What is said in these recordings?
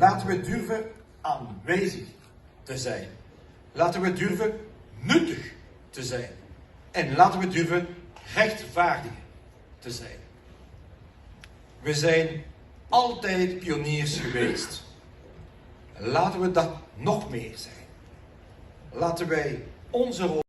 Laten we durven aanwezig te zijn. Laten we durven nuttig te zijn. En laten we durven rechtvaardig te zijn. We zijn altijd pioniers geweest. Laten we dat nog meer zijn. Laten wij onze rol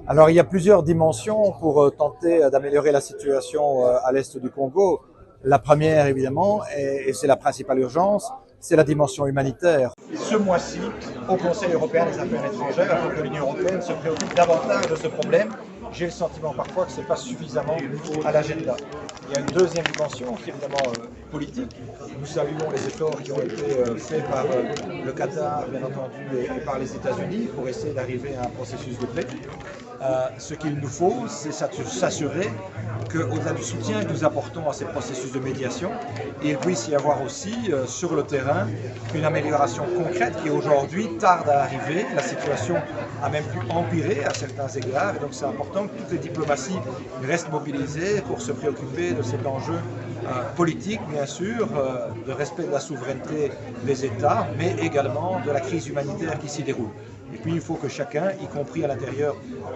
Alors, il y a plusieurs dimensions pour tenter d'améliorer la situation à l'est du Congo. La première, évidemment, et c'est la principale urgence, c'est la dimension humanitaire. Ce mois-ci, au Conseil européen des affaires étrangères, afin que l'Union européenne se préoccupe davantage de ce problème, j'ai le sentiment parfois que ce n'est pas suffisamment à l'agenda. Il y a une deuxième dimension qui est évidemment politique. Nous saluons les efforts qui ont été faits par le Qatar, bien entendu, et par les États-Unis pour essayer d'arriver à un processus de paix. Ce qu'il nous faut, c'est s'assurer qu'au-delà du soutien que nous apportons à ces processus de médiation, il puisse y avoir aussi sur le terrain une amélioration concrète qui aujourd'hui tarde à arriver. La situation a même pu empirer à certains égards, et donc c'est important que toutes les diplomaties restent mobilisées pour se préoccuper de cet enjeu politique, bien sûr, de respect de la souveraineté des États, mais également de la crise humanitaire qui s'y déroule. Et puis il faut que chacun, y compris à l'intérieur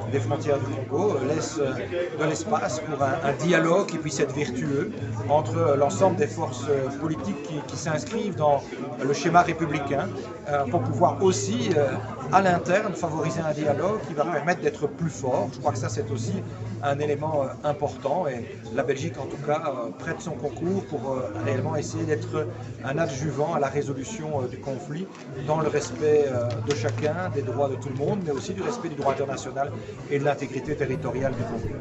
des frontières du Congo, laisse de l'espace pour un dialogue qui puisse être vertueux entre l'ensemble des forces politiques qui s'inscrivent dans le schéma républicain pour pouvoir aussi, à l'interne, favoriser un dialogue qui va permettre d'être plus fort. Je crois que ça, c'est aussi un élément important et la Belgique, en tout cas, prête son concours pour réellement essayer d'être un adjuvant à la résolution du conflit dans le respect de chacun, des droits de tout le monde, mais aussi du respect du droit international et de l'intégrité territoriale du Congo.